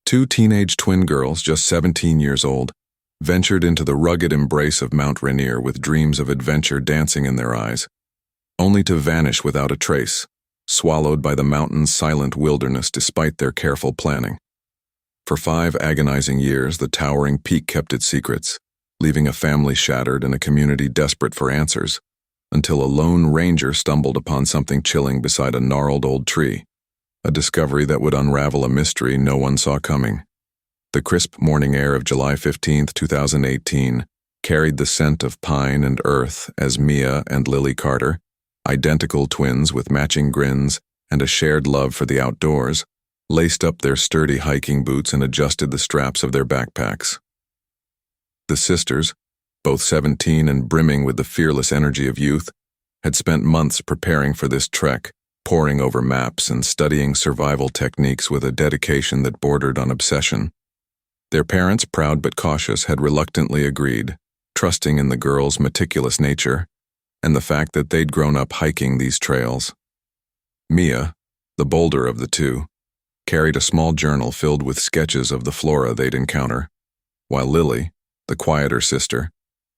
Two teenage twin girls, just 17 years old, ventured into the rugged embrace of Mount Rainier with dreams of adventure dancing in their eyes, only to vanish without a trace, swallowed by the mountain's silent wilderness despite their careful planning. For 5 agonizing years, the towering peak kept its secrets, leaving a family shattered and a community desperate for answers, until a lone ranger stumbled upon something chilling beside a gnarled old tree, a discovery that would unravel a mystery no one saw coming. The crisp morning air of July 15, 2018, carried the scent of pine and earth as Mia and Lily Carter, identical twins with matching grins and a shared love for the outdoors, laced up their sturdy hiking boots and adjusted the straps of their backpacks. The sisters, both 17 and brimming with the fearless energy of youth, had spent months preparing for this trek, poring over maps and studying survival techniques with a dedication that bordered on obsession. Their parents, proud but cautious, had reluctantly agreed, trusting in the girls' meticulous nature and the fact that they'd grown up hiking these trails. Mia, the bolder of the two, carried a small journal filled with sketches of the flora they'd encounter, while Lily, the quieter sister,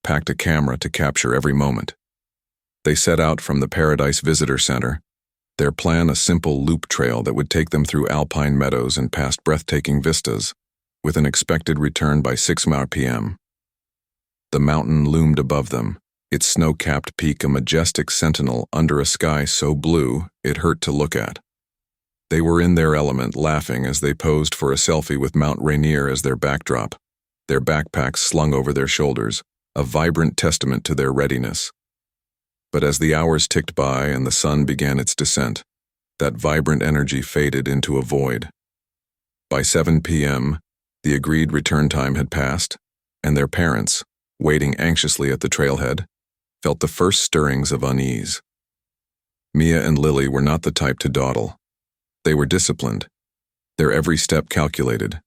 packed a camera to capture every moment. They set out from the Paradise Visitor Center, their plan a simple loop trail that would take them through alpine meadows and past breathtaking vistas, with an expected return by 6 p.m. The mountain loomed above them, its snow-capped peak a majestic sentinel under a sky so blue it hurt to look at. They were in their element, laughing as they posed for a selfie with Mount Rainier as their backdrop, their backpacks slung over their shoulders, a vibrant testament to their readiness. But as the hours ticked by and the sun began its descent, that vibrant energy faded into a void. By 7 p.m., the agreed return time had passed, and their parents, waiting anxiously at the trailhead, felt the first stirrings of unease. Mia and Lily were not the type to dawdle. They were disciplined, their every step calculated.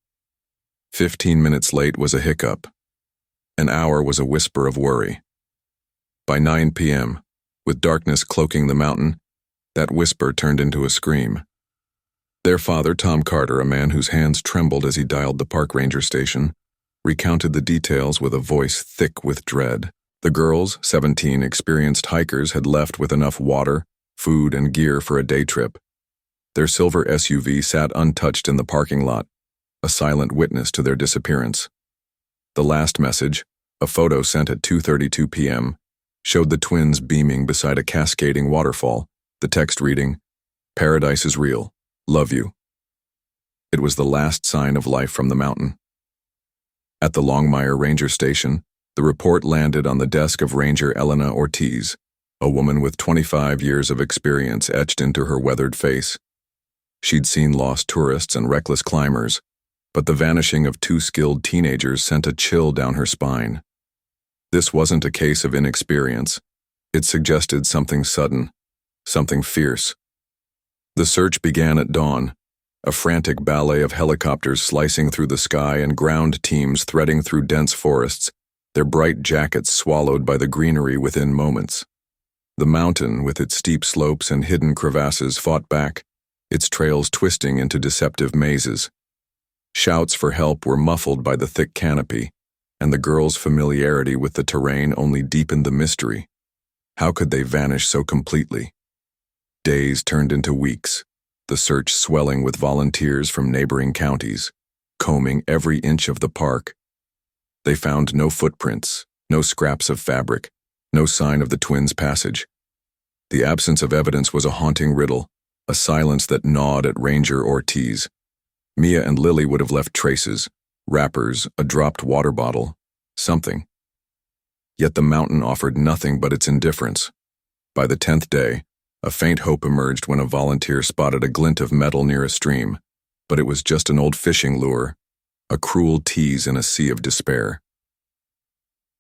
15 minutes late was a hiccup. An hour was a whisper of worry. By 9 p.m., with darkness cloaking the mountain, that whisper turned into a scream. Their father, Tom Carter, a man whose hands trembled as he dialed the park ranger station, recounted the details with a voice thick with dread. The girls, 17 experienced hikers, had left with enough water, food, and gear for a day trip. Their silver SUV sat untouched in the parking lot, a silent witness to their disappearance. The last message, a photo sent at 2:32 p.m., showed the twins beaming beside a cascading waterfall, the text reading, "Paradise is real. Love you." It was the last sign of life from the mountain. At the Longmire Ranger Station, the report landed on the desk of Ranger Elena Ortiz, a woman with 25 years of experience etched into her weathered face. She'd seen lost tourists and reckless climbers, but the vanishing of 2 skilled teenagers sent a chill down her spine. This wasn't a case of inexperience. It suggested something sudden, something fierce. The search began at dawn, a frantic ballet of helicopters slicing through the sky and ground teams threading through dense forests, their bright jackets swallowed by the greenery within moments. The mountain, with its steep slopes and hidden crevasses, fought back, its trails twisting into deceptive mazes. Shouts for help were muffled by the thick canopy, and the girls' familiarity with the terrain only deepened the mystery. How could they vanish so completely? Days turned into weeks, the search swelling with volunteers from neighboring counties, combing every inch of the park. They found no footprints, no scraps of fabric, no sign of the twins' passage. The absence of evidence was a haunting riddle, a silence that gnawed at Ranger Ortiz. Mia and Lily would have left traces, wrappers, a dropped water bottle, something. Yet the mountain offered nothing but its indifference. By the 10th day, a faint hope emerged when a volunteer spotted a glint of metal near a stream, but it was just an old fishing lure, a cruel tease in a sea of despair.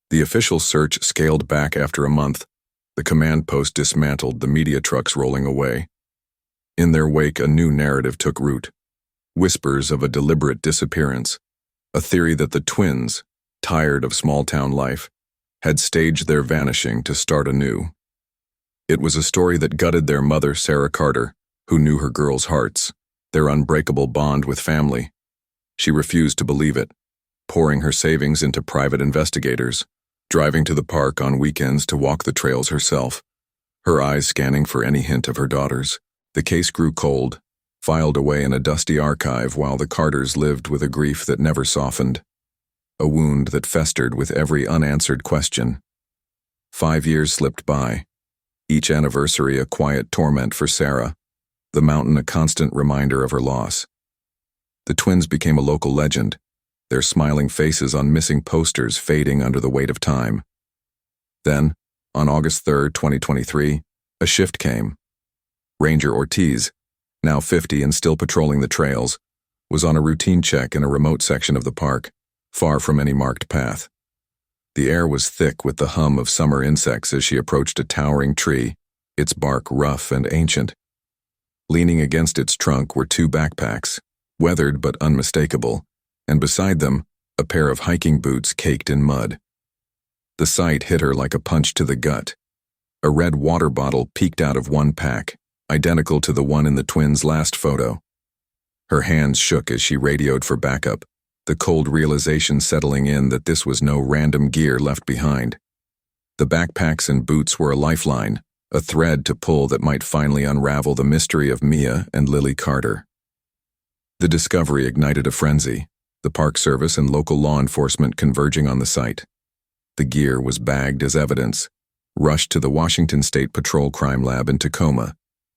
The official search scaled back after a month. The command post dismantled, the media trucks rolling away. In their wake, a new narrative took root. Whispers of a deliberate disappearance, a theory that the twins, tired of small-town life, had staged their vanishing to start anew. It was a story that gutted their mother, Sarah Carter, who knew her girls' hearts, their unbreakable bond with family. She refused to believe it, pouring her savings into private investigators, driving to the park on weekends to walk the trails herself, her eyes scanning for any hint of her daughters. The case grew cold, filed away in a dusty archive while the Carters lived with a grief that never softened, a wound that festered with every unanswered question. 5 years slipped by, each anniversary a quiet torment for Sarah, the mountain a constant reminder of her loss. The twins became a local legend, their smiling faces on missing posters fading under the weight of time. Then, on August 3, 2023, a shift came. Ranger Ortiz, now 50 and still patrolling the trails, was on a routine check in a remote section of the park, far from any marked path. The air was thick with the hum of summer insects as she approached a towering tree, its bark rough and ancient. Leaning against its trunk were 2 backpacks, weathered but unmistakable, and beside them, a pair of hiking boots caked in mud. The sight hit her like a punch to the gut. A red water bottle peeked out of one pack, identical to the one in the twins' last photo. Her hands shook as she radioed for backup, the cold realization settling in that this was no random gear left behind. The backpacks and boots were a lifeline, a thread to pull that might finally unravel the mystery of Mia and Lily Carter. The discovery ignited a frenzy, the Park Service and local law enforcement converging on the site. The gear was bagged as evidence, rushed to the Washington State Patrol Crime Lab in Tacoma,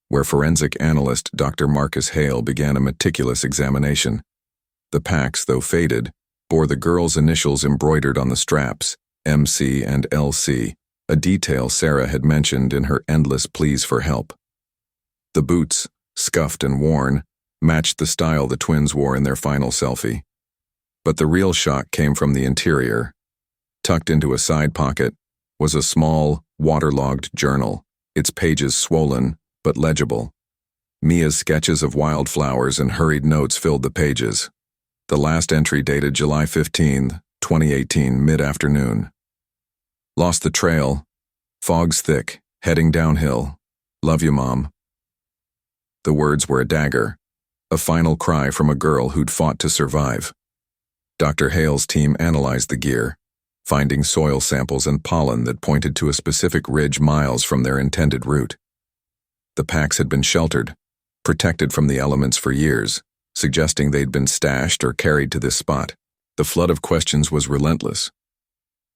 where forensic analyst Dr. Marcus Hale began a meticulous examination. The packs, though faded, bore the girls' initials embroidered on the straps, MC and LC, a detail Sarah had mentioned in her endless pleas for help. The boots, scuffed and worn, matched the style the twins wore in their final selfie. But the real shock came from the interior. Tucked into a side pocket was a small, waterlogged journal, its pages swollen but legible. Mia's sketches of wildflowers and hurried notes filled the pages. The last entry dated July 15, 2018, mid-afternoon. Lost the trail. Fog's thick, heading downhill. Love you, Mom. The words were a dagger, a final cry from a girl who'd fought to survive. Dr. Hale's team analyzed the gear, finding soil samples and pollen that pointed to a specific ridge miles from their intended route. The packs had been sheltered, protected from the elements for years, suggesting they'd been stashed or carried to this spot. The flood of questions was relentless.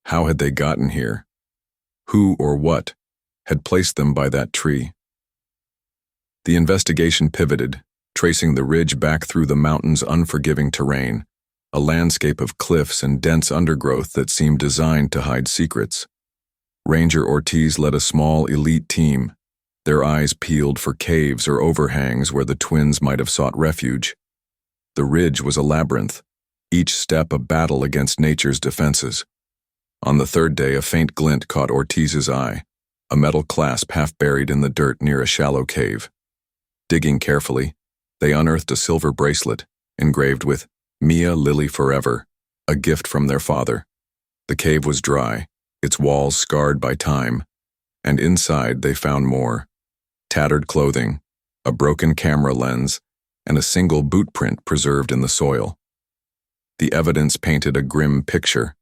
How had they gotten here? Who or what had placed them by that tree? The investigation pivoted, tracing the ridge back through the mountain's unforgiving terrain, a landscape of cliffs and dense undergrowth that seemed designed to hide secrets. Ranger Ortiz led a small elite team, their eyes peeled for caves or overhangs where the twins might have sought refuge. The ridge was a labyrinth, each step a battle against nature's defenses. On the 3rd day, a faint glint caught Ortiz's eye, a metal clasp half buried in the dirt near a shallow cave. Digging carefully, they unearthed a silver bracelet, engraved with Mia Lily Forever, a gift from their father. The cave was dry, its walls scarred by time, and inside they found more. Tattered clothing, a broken camera lens, and a single boot print preserved in the soil. The evidence painted a grim picture.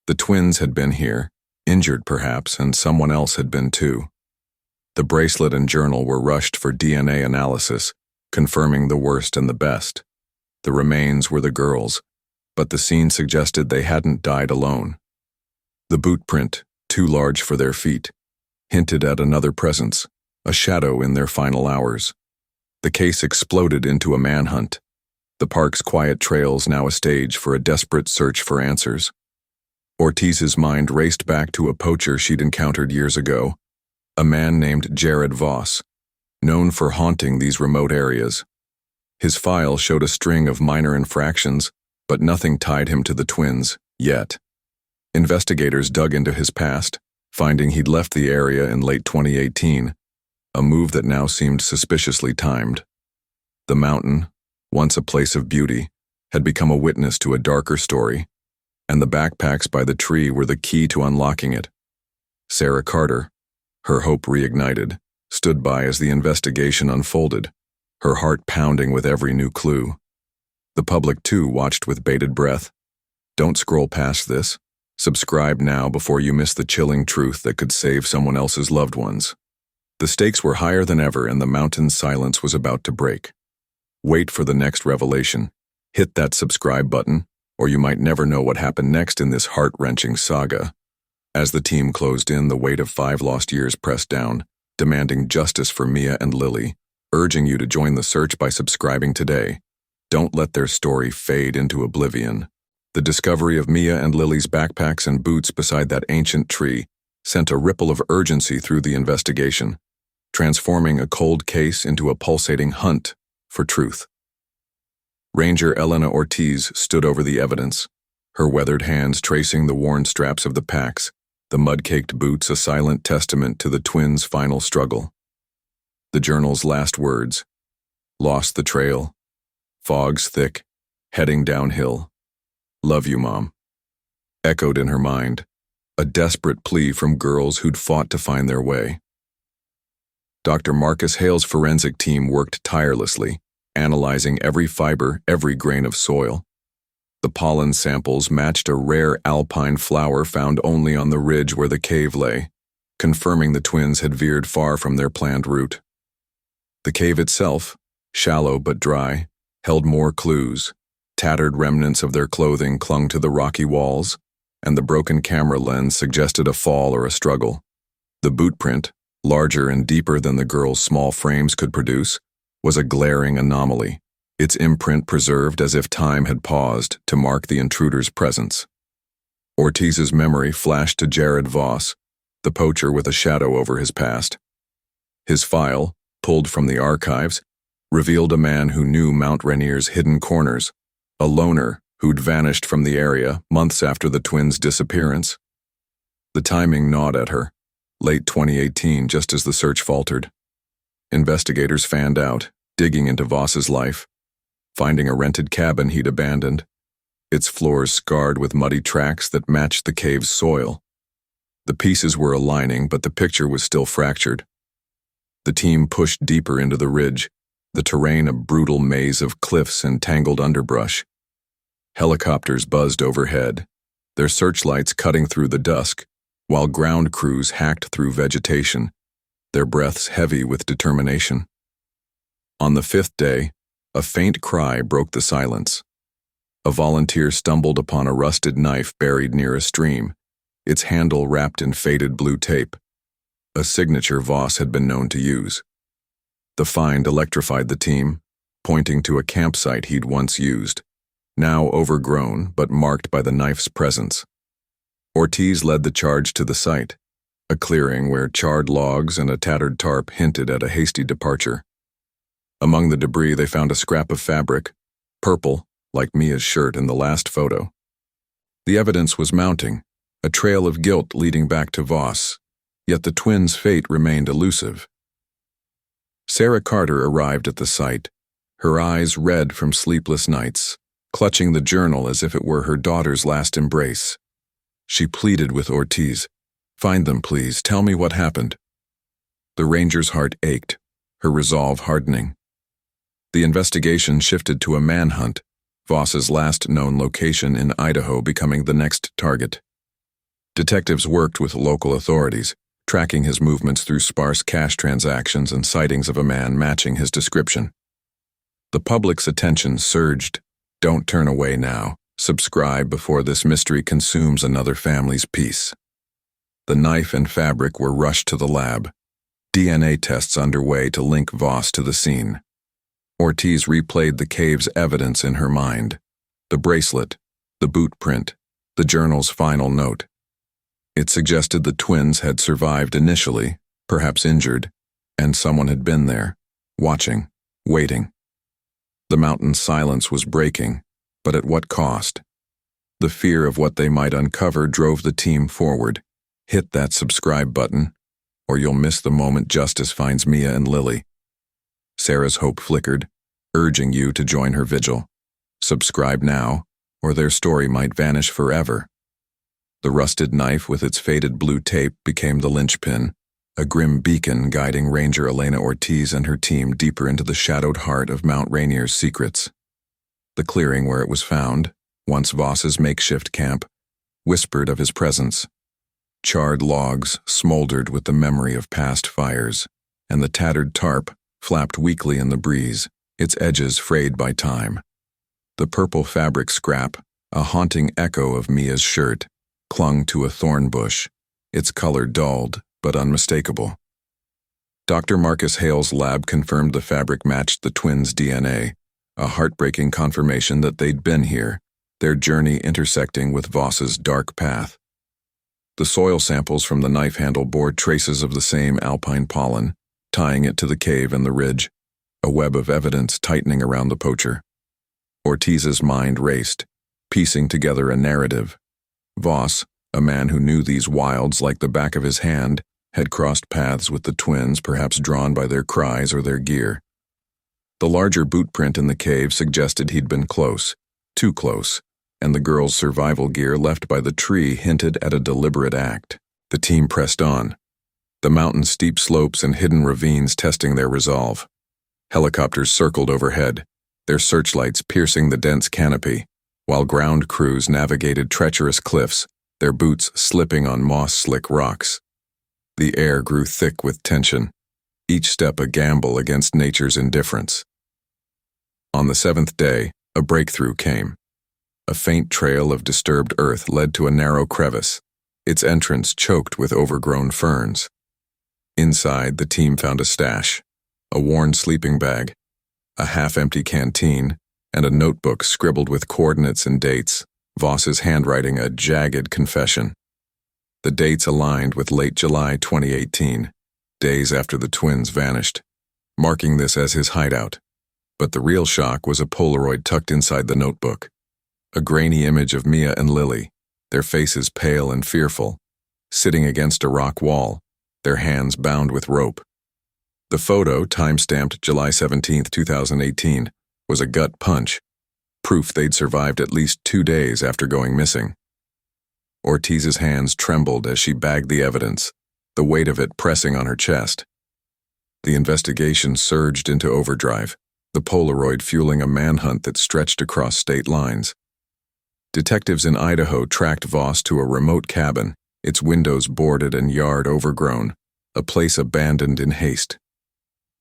The twins had been here, injured perhaps, and someone else had been too. The bracelet and journal were rushed for DNA analysis, confirming the worst and the best. The remains were the girls, but the scene suggested they hadn't died alone. The boot print, too large for their feet, hinted at another presence, a shadow in their final hours. The case exploded into a manhunt, the park's quiet trails now a stage for a desperate search for answers. Ortiz's mind raced back to a poacher she'd encountered years ago, a man named Jared Voss, known for haunting these remote areas. His file showed a string of minor infractions, but nothing tied him to the twins, yet. Investigators dug into his past, finding he'd left the area in late 2018, a move that now seemed suspiciously timed. The mountain, once a place of beauty, had become a witness to a darker story, and the backpacks by the tree were the key to unlocking it. Sarah Carter, her hope reignited, stood by as the investigation unfolded, her heart pounding with every new clue. The public, too, watched with bated breath. Don't scroll past this. Subscribe now before you miss the chilling truth that could save someone else's loved ones. The stakes were higher than ever, and the mountain's silence was about to break. Wait for the next revelation. Hit that subscribe button, or you might never know what happened next in this heart-wrenching saga. As the team closed in, the weight of 5 lost years pressed down, demanding justice for Mia and Lily, urging you to join the search by subscribing today. Don't let their story fade into oblivion. The discovery of Mia and Lily's backpacks and boots beside that ancient tree sent a ripple of urgency through the investigation, transforming a cold case into a pulsating hunt for truth. Ranger Elena Ortiz stood over the evidence, her weathered hands tracing the worn straps of the packs, the mud-caked boots a silent testament to the twins' final struggle. The journal's last words, "Lost the trail, fog's thick, heading downhill. Love you, Mom," echoed in her mind, a desperate plea from girls who'd fought to find their way. Dr. Marcus Hale's forensic team worked tirelessly, analyzing every fiber, every grain of soil. The pollen samples matched a rare alpine flower found only on the ridge where the cave lay, confirming the twins had veered far from their planned route. The cave itself, shallow but dry, held more clues. Tattered remnants of their clothing clung to the rocky walls, and the broken camera lens suggested a fall or a struggle. The boot print, larger and deeper than the girls' small frames could produce, was a glaring anomaly, its imprint preserved as if time had paused to mark the intruder's presence. Ortiz's memory flashed to Jared Voss, the poacher with a shadow over his past. His file, pulled from the archives, revealed a man who knew Mount Rainier's hidden corners, a loner who'd vanished from the area months after the twins' disappearance. The timing gnawed at her, late 2018, just as the search faltered. Investigators fanned out, digging into Voss's life, finding a rented cabin he'd abandoned, its floors scarred with muddy tracks that matched the cave's soil. The pieces were aligning, but the picture was still fractured. The team pushed deeper into the ridge, the terrain a brutal maze of cliffs and tangled underbrush. Helicopters buzzed overhead, their searchlights cutting through the dusk, while ground crews hacked through vegetation, their breaths heavy with determination. On the 5th day, a faint cry broke the silence. A volunteer stumbled upon a rusted knife buried near a stream, its handle wrapped in faded blue tape, a signature Voss had been known to use. The find electrified the team, pointing to a campsite he'd once used, now overgrown but marked by the knife's presence. Ortiz led the charge to the site, a clearing where charred logs and a tattered tarp hinted at a hasty departure. Among the debris they found a scrap of fabric, purple, like Mia's shirt in the last photo. The evidence was mounting, a trail of guilt leading back to Voss, yet the twins' fate remained elusive. Sarah Carter arrived at the site, her eyes red from sleepless nights, clutching the journal as if it were her daughter's last embrace. She pleaded with Ortiz, "Find them, please. Tell me what happened." The ranger's heart ached, her resolve hardening. The investigation shifted to a manhunt, Voss's last known location in Idaho becoming the next target. Detectives worked with local authorities, tracking his movements through sparse cash transactions and sightings of a man matching his description. The public's attention surged. Don't turn away now. Subscribe before this mystery consumes another family's peace. The knife and fabric were rushed to the lab, DNA tests underway to link Voss to the scene. Ortiz replayed the cave's evidence in her mind, the bracelet, the boot print, the journal's final note. It suggested the twins had survived initially, perhaps injured, and someone had been there, watching, waiting. The mountain's silence was breaking, but at what cost? The fear of what they might uncover drove the team forward. Hit that subscribe button, or you'll miss the moment justice finds Mia and Lily. Sarah's hope flickered, urging you to join her vigil. Subscribe now, or their story might vanish forever. The rusted knife with its faded blue tape became the linchpin, a grim beacon guiding Ranger Elena Ortiz and her team deeper into the shadowed heart of Mount Rainier's secrets. The clearing where it was found, once Voss's makeshift camp, whispered of his presence. Charred logs smoldered with the memory of past fires, and the tattered tarp flapped weakly in the breeze, its edges frayed by time. The purple fabric scrap, a haunting echo of Mia's shirt, clung to a thorn bush, its color dulled but unmistakable. Dr. Marcus Hale's lab confirmed the fabric matched the twins' DNA, a heartbreaking confirmation that they'd been here, their journey intersecting with Voss's dark path. The soil samples from the knife handle bore traces of the same alpine pollen, tying it to the cave and the ridge, a web of evidence tightening around the poacher. Ortiz's mind raced, piecing together a narrative. Voss, a man who knew these wilds like the back of his hand, had crossed paths with the twins, perhaps drawn by their cries or their gear. The larger boot print in the cave suggested he'd been close, too close, and the girl's survival gear left by the tree hinted at a deliberate act. The team pressed on, the mountain's steep slopes and hidden ravines testing their resolve. Helicopters circled overhead, their searchlights piercing the dense canopy, while ground crews navigated treacherous cliffs, their boots slipping on moss-slick rocks. The air grew thick with tension, each step a gamble against nature's indifference. On the seventh day, a breakthrough came. A faint trail of disturbed earth led to a narrow crevice, its entrance choked with overgrown ferns. Inside, the team found a stash, a worn sleeping bag, a half-empty canteen, and a notebook scribbled with coordinates and dates, Voss's handwriting a jagged confession. The dates aligned with late July 2018, days after the twins vanished, marking this as his hideout. But the real shock was a Polaroid tucked inside the notebook. A grainy image of Mia and Lily, their faces pale and fearful, sitting against a rock wall, their hands bound with rope. The photo, time-stamped July 17, 2018, was a gut punch, proof they'd survived at least 2 days after going missing. Ortiz's hands trembled as she bagged the evidence, the weight of it pressing on her chest. The investigation surged into overdrive, the Polaroid fueling a manhunt that stretched across state lines. Detectives in Idaho tracked Voss to a remote cabin, its windows boarded and yard overgrown, a place abandoned in haste.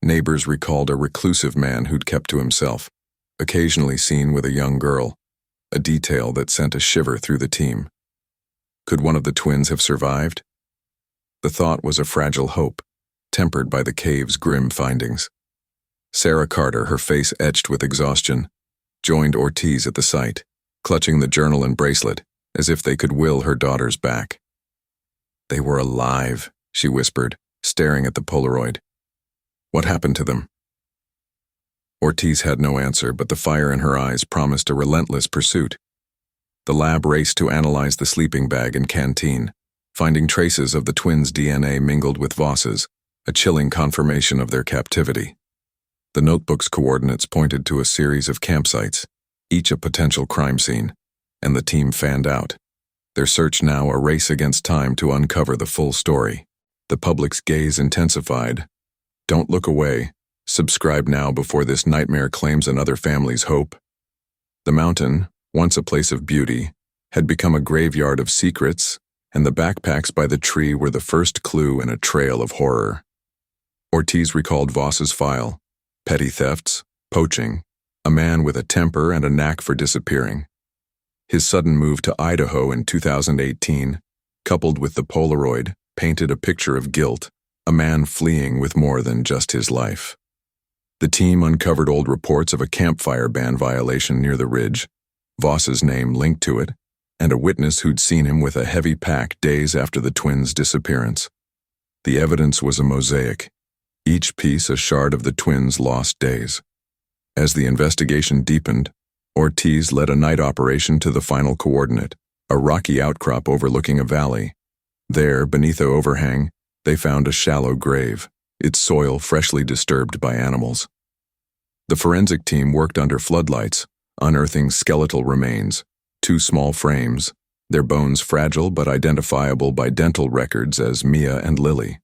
Neighbors recalled a reclusive man who'd kept to himself, occasionally seen with a young girl, a detail that sent a shiver through the team. Could one of the twins have survived? The thought was a fragile hope, tempered by the cave's grim findings. Sarah Carter, her face etched with exhaustion, joined Ortiz at the site, clutching the journal and bracelet, as if they could will her daughters back. "They were alive," she whispered, staring at the Polaroid. "What happened to them?" Ortiz had no answer, but the fire in her eyes promised a relentless pursuit. The lab raced to analyze the sleeping bag and canteen, finding traces of the twins' DNA mingled with Voss's, a chilling confirmation of their captivity. The notebook's coordinates pointed to a series of campsites, each a potential crime scene, and the team fanned out, their search now a race against time to uncover the full story. The public's gaze intensified. Don't look away. Subscribe now before this nightmare claims another family's hope. The mountain, once a place of beauty, had become a graveyard of secrets, and the backpacks by the tree were the first clue in a trail of horror. Ortiz recalled Voss's file: petty thefts, poaching, a man with a temper and a knack for disappearing. His sudden move to Idaho in 2018, coupled with the Polaroid, painted a picture of guilt, a man fleeing with more than just his life. The team uncovered old reports of a campfire ban violation near the ridge, Voss's name linked to it, and a witness who'd seen him with a heavy pack days after the twins' disappearance. The evidence was a mosaic, each piece a shard of the twins' lost days. As the investigation deepened, Ortiz led a night operation to the final coordinate, a rocky outcrop overlooking a valley. There, beneath the overhang, they found a shallow grave, its soil freshly disturbed by animals. The forensic team worked under floodlights, unearthing skeletal remains, 2 small frames, their bones fragile but identifiable by dental records as Mia and Lily.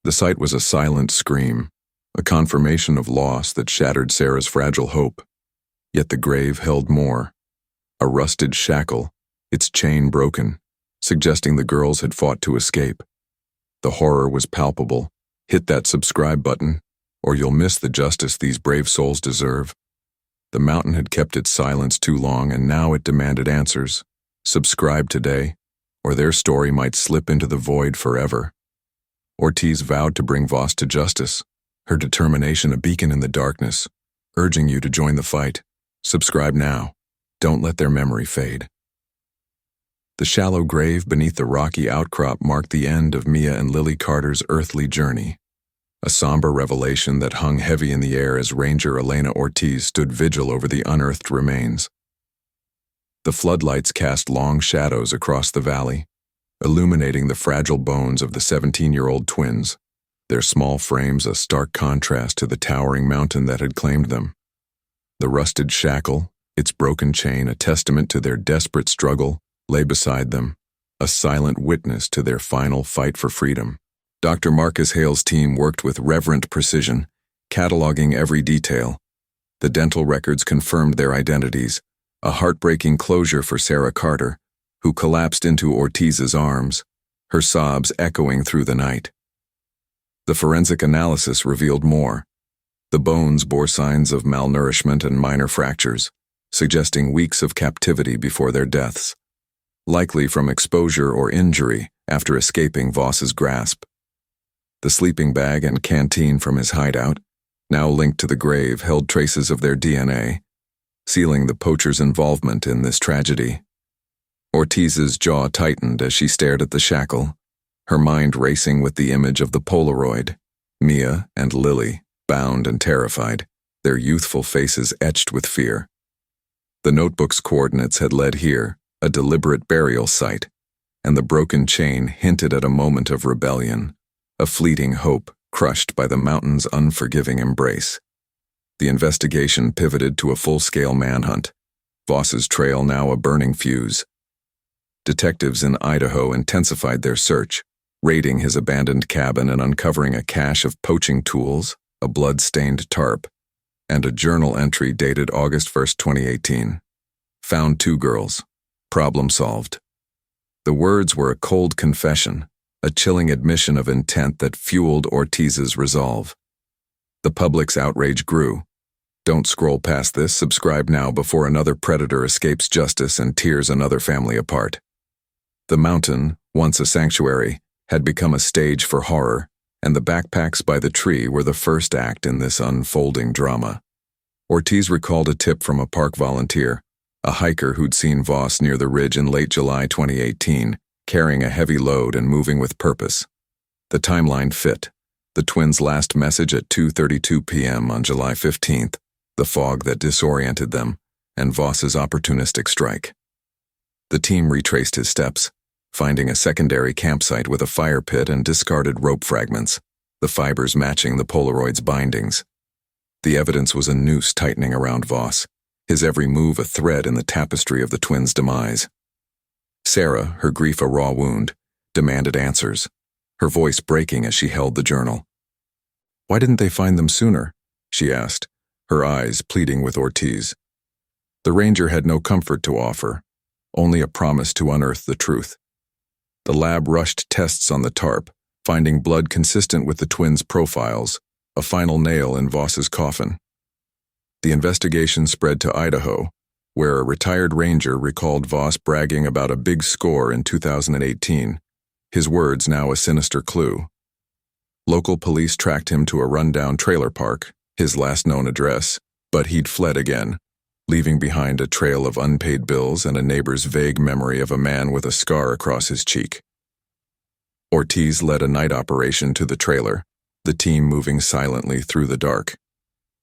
The sight was a silent scream, a confirmation of loss that shattered Sarah's fragile hope. Yet the grave held more. A rusted shackle, its chain broken, suggesting the girls had fought to escape. The horror was palpable. Hit that subscribe button, or you'll miss the justice these brave souls deserve. The mountain had kept its silence too long, and now it demanded answers. Subscribe today, or their story might slip into the void forever. Ortiz vowed to bring Voss to justice, her determination a beacon in the darkness, urging you to join the fight. Subscribe now. Don't let their memory fade. The shallow grave beneath the rocky outcrop marked the end of Mia and Lily Carter's earthly journey, a somber revelation that hung heavy in the air as Ranger Elena Ortiz stood vigil over the unearthed remains. The floodlights cast long shadows across the valley, illuminating the fragile bones of the 17-year-old twins, their small frames a stark contrast to the towering mountain that had claimed them. The rusted shackle, its broken chain a testament to their desperate struggle, lay beside them, a silent witness to their final fight for freedom. Dr. Marcus Hale's team worked with reverent precision, cataloging every detail. The dental records confirmed their identities, a heartbreaking closure for Sarah Carter, who collapsed into Ortiz's arms, her sobs echoing through the night. The forensic analysis revealed more. The bones bore signs of malnourishment and minor fractures, suggesting weeks of captivity before their deaths, likely from exposure or injury after escaping Voss's grasp. The sleeping bag and canteen from his hideout, now linked to the grave, held traces of their DNA, sealing the poacher's involvement in this tragedy. Ortiz's jaw tightened as she stared at the shackle, her mind racing with the image of the Polaroid, Mia and Lily, bound and terrified, their youthful faces etched with fear. The notebook's coordinates had led here, a deliberate burial site, and the broken chain hinted at a moment of rebellion, a fleeting hope crushed by the mountain's unforgiving embrace. The investigation pivoted to a full-scale manhunt, Voss's trail now a burning fuse. Detectives in Idaho intensified their search, raiding his abandoned cabin and uncovering a cache of poaching tools, a blood-stained tarp, and a journal entry dated August 1, 2018. Found 2 girls. Problem solved. The words were a cold confession, a chilling admission of intent that fueled Ortiz's resolve. The public's outrage grew. Don't scroll past this, subscribe now before another predator escapes justice and tears another family apart. The mountain, once a sanctuary, had become a stage for horror, and the backpacks by the tree were the first act in this unfolding drama. Ortiz recalled a tip from a park volunteer, a hiker who'd seen Voss near the ridge in late July 2018, carrying a heavy load and moving with purpose. The timeline fit. The twins' last message at 2:32 p.m. on July 15th, the fog that disoriented them, and Voss's opportunistic strike. The team retraced his steps, finding a secondary campsite with a fire pit and discarded rope fragments, the fibers matching the Polaroid's bindings. The evidence was a noose tightening around Voss, his every move a thread in the tapestry of the twins' demise. Sarah, her grief a raw wound, demanded answers, her voice breaking as she held the journal. "Why didn't they find them sooner?" she asked, her eyes pleading with Ortiz. The ranger had no comfort to offer, only a promise to unearth the truth. The lab rushed tests on the tarp, finding blood consistent with the twins' profiles, a final nail in Voss's coffin. The investigation spread to Idaho, where a retired ranger recalled Voss bragging about a big score in 2018, his words now a sinister clue. Local police tracked him to a rundown trailer park, his last known address, but he'd fled again, leaving behind a trail of unpaid bills and a neighbor's vague memory of a man with a scar across his cheek. Ortiz led a night operation to the trailer, the team moving silently through the dark.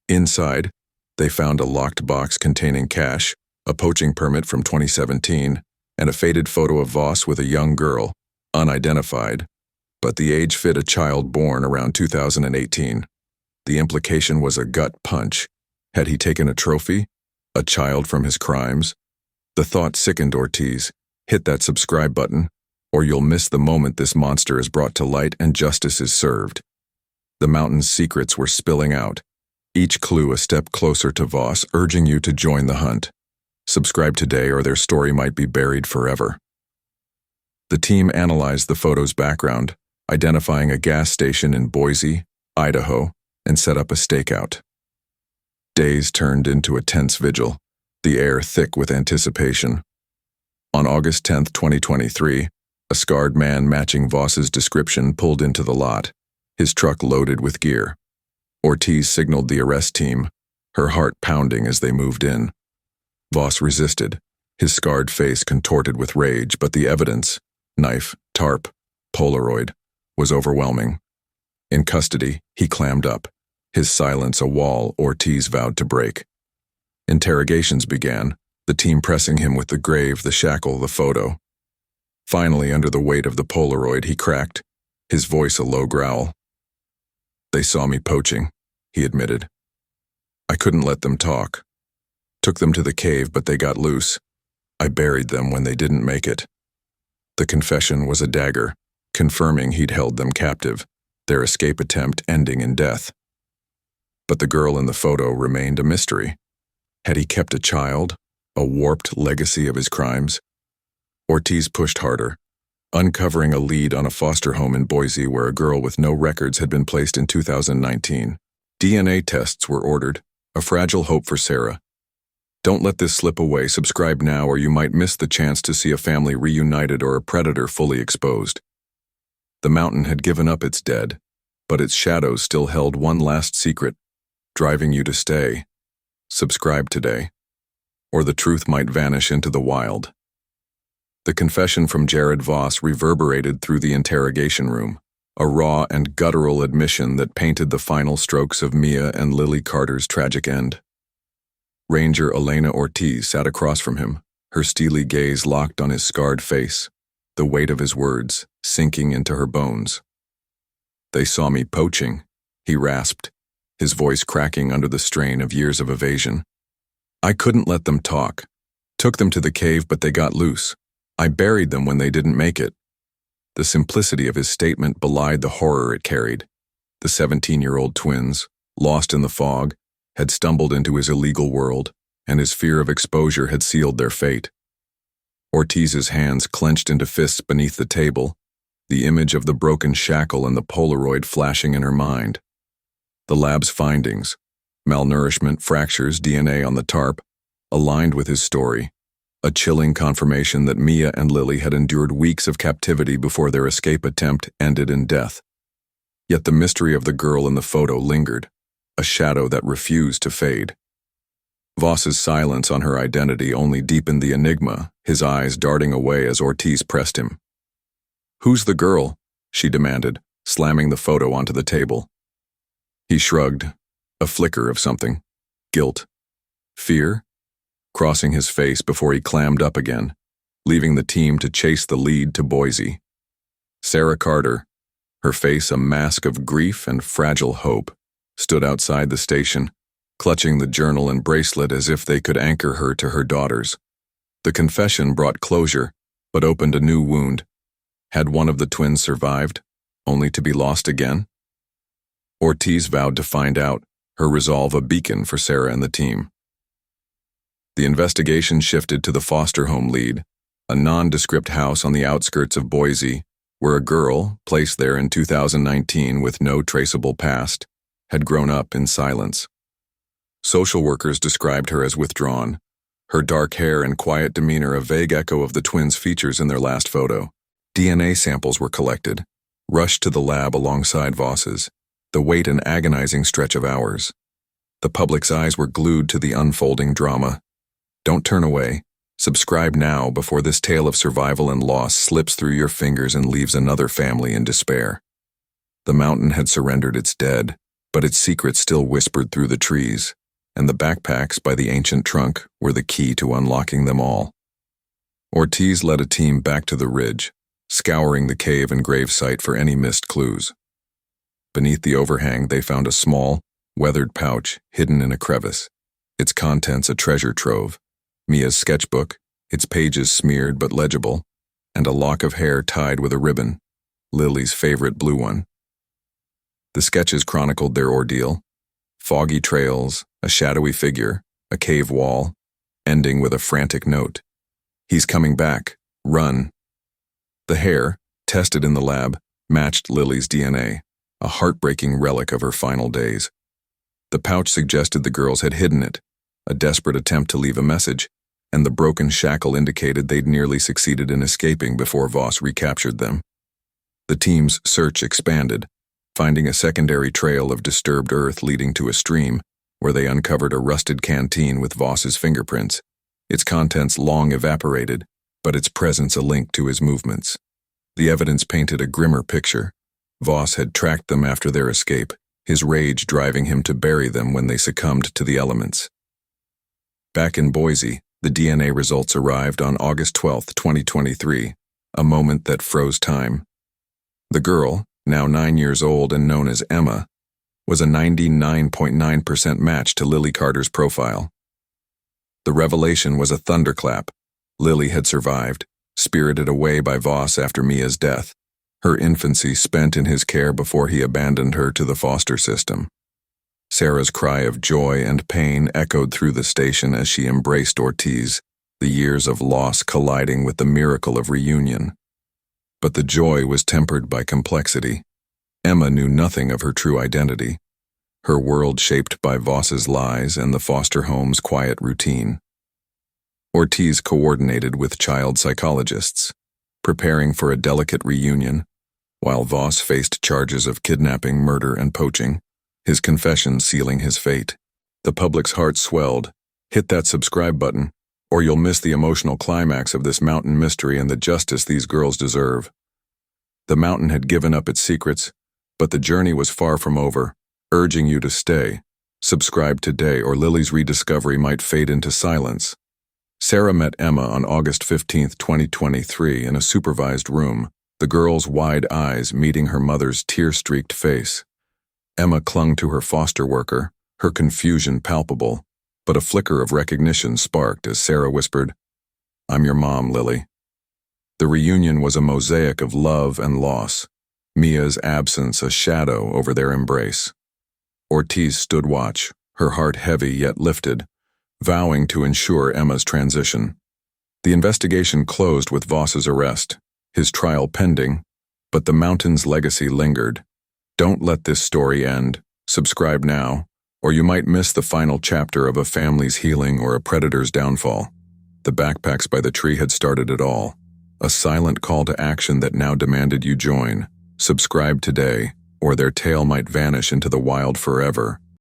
Inside, they found a locked box containing cash, a poaching permit from 2017, and a faded photo of Voss with a young girl, unidentified, but the age fit a child born around 2018. The implication was a gut punch. Had he taken a trophy? A child from his crimes? The thought sickened Ortiz. Hit that subscribe button, or you'll miss the moment this monster is brought to light and justice is served. The mountain's secrets were spilling out, Each clue a step closer to Voss, urging you to join the hunt. Subscribe today or their story might be buried forever. The team analyzed the photo's background, identifying a gas station in Boise, Idaho, and set up a stakeout. Days turned into a tense vigil, the air thick with anticipation. On August 10, 2023, a scarred man matching Voss's description pulled into the lot, his truck loaded with gear. Ortiz signaled the arrest team, her heart pounding as they moved in. Voss resisted, his scarred face contorted with rage, but the evidence, knife, tarp, Polaroid, was overwhelming. In custody, he clammed up, his silence a wall Ortiz vowed to break. Interrogations began, the team pressing him with the grave, the shackle, the photo. Finally, under the weight of the Polaroid, he cracked, his voice a low growl. "They saw me poaching," he admitted. "I couldn't let them talk. Took them to the cave, but they got loose. I buried them when they didn't make it." The confession was a dagger, confirming he'd held them captive, their escape attempt ending in death. But the girl in the photo remained a mystery. Had he kept a child, a warped legacy of his crimes? Ortiz pushed harder, uncovering a lead on a foster home in Boise where a girl with no records had been placed in 2019. DNA tests were ordered, a fragile hope for Sarah. Don't let this slip away. Subscribe now or you might miss the chance to see a family reunited or a predator fully exposed. The mountain had given up its dead, but its shadows still held one last secret, driving you to stay. Subscribe today, or the truth might vanish into the wild. The confession from Jared Voss reverberated through the interrogation room, a raw and guttural admission that painted the final strokes of Mia and Lily Carter's tragic end. Ranger Elena Ortiz sat across from him, her steely gaze locked on his scarred face, the weight of his words sinking into her bones. "They saw me poaching," he rasped, his voice cracking under the strain of years of evasion. "I couldn't let them talk. Took them to the cave, but they got loose. I buried them when they didn't make it." The simplicity of his statement belied the horror it carried. The 17-year-old twins, lost in the fog, had stumbled into his illegal world, and his fear of exposure had sealed their fate. Ortiz's hands clenched into fists beneath the table, the image of the broken shackle and the Polaroid flashing in her mind. The lab's findings, malnourishment, fractures, DNA on the tarp, aligned with his story, a chilling confirmation that Mia and Lily had endured weeks of captivity before their escape attempt ended in death. Yet the mystery of the girl in the photo lingered, a shadow that refused to fade. Voss's silence on her identity only deepened the enigma, his eyes darting away as Ortiz pressed him. "Who's the girl?" she demanded, slamming the photo onto the table. He shrugged, a flicker of something. Guilt? Fear? Crossing his face before he clammed up again, leaving the team to chase the lead to Boise. Sarah Carter, her face a mask of grief and fragile hope, stood outside the station, clutching the journal and bracelet as if they could anchor her to her daughters. The confession brought closure, but opened a new wound. Had one of the twins survived, only to be lost again? Ortiz vowed to find out, her resolve a beacon for Sarah and the team. The investigation shifted to the foster home lead, a nondescript house on the outskirts of Boise, where a girl, placed there in 2019 with no traceable past, had grown up in silence. Social workers described her as withdrawn, her dark hair and quiet demeanor a vague echo of the twins' features in their last photo. DNA samples were collected, rushed to the lab alongside Voss's, the wait an agonizing stretch of hours. The public's eyes were glued to the unfolding drama. Don't turn away. Subscribe now before this tale of survival and loss slips through your fingers and leaves another family in despair. The mountain had surrendered its dead, but its secrets still whispered through the trees, and the backpacks by the ancient trunk were the key to unlocking them all. Ortiz led a team back to the ridge, scouring the cave and grave site for any missed clues. Beneath the overhang, they found a small, weathered pouch hidden in a crevice, its contents a treasure trove, Mia's sketchbook, its pages smeared but legible, and a lock of hair tied with a ribbon, Lily's favorite blue one. The sketches chronicled their ordeal, Foggy trails, a shadowy figure, a cave wall, ending with a frantic note. He's coming back. Run. The hair, tested in the lab, matched Lily's DNA, a heartbreaking relic of her final days. The pouch suggested the girls had hidden it, a desperate attempt to leave a message, and the broken shackle indicated they'd nearly succeeded in escaping before Voss recaptured them. The team's search expanded, finding a secondary trail of disturbed earth leading to a stream, where they uncovered a rusted canteen with Voss's fingerprints, its contents long evaporated, but its presence a link to his movements. The evidence painted a grimmer picture. Voss had tracked them after their escape, his rage driving him to bury them when they succumbed to the elements. Back in Boise, the DNA results arrived on August 12, 2023, a moment that froze time. The girl, now 9 years old and known as Emma, was a 99.9% match to Lily Carter's profile. The revelation was a thunderclap. Lily had survived, spirited away by Voss after Mia's death, her infancy spent in his care before he abandoned her to the foster system. Sarah's cry of joy and pain echoed through the station as she embraced Ortiz, the years of loss colliding with the miracle of reunion. But the joy was tempered by complexity. Emma knew nothing of her true identity, her world shaped by Voss's lies and the foster home's quiet routine. Ortiz coordinated with child psychologists, preparing for a delicate reunion, while Voss faced charges of kidnapping, murder, and poaching, his confession sealing his fate. The public's heart swelled. Hit that subscribe button, or you'll miss the emotional climax of this mountain mystery and the justice these girls deserve. The mountain had given up its secrets, but the journey was far from over, urging you to stay. Subscribe today, or Lily's rediscovery might fade into silence. Sarah met Emma on August 15, 2023, in a supervised room, the girl's wide eyes meeting her mother's tear-streaked face. Emma clung to her foster worker, her confusion palpable, but a flicker of recognition sparked as Sarah whispered, "I'm your mom, Lily." The reunion was a mosaic of love and loss, Mia's absence a shadow over their embrace. Ortiz stood watch, her heart heavy yet lifted, vowing to ensure Emma's transition. The investigation closed with Voss's arrest, his trial pending, but the mountain's legacy lingered. Don't let this story end. Subscribe now, or you might miss the final chapter of a family's healing or a predator's downfall. The backpacks by the tree had started it all, a silent call to action that now demanded you join. Subscribe today, or their tale might vanish into the wild forever.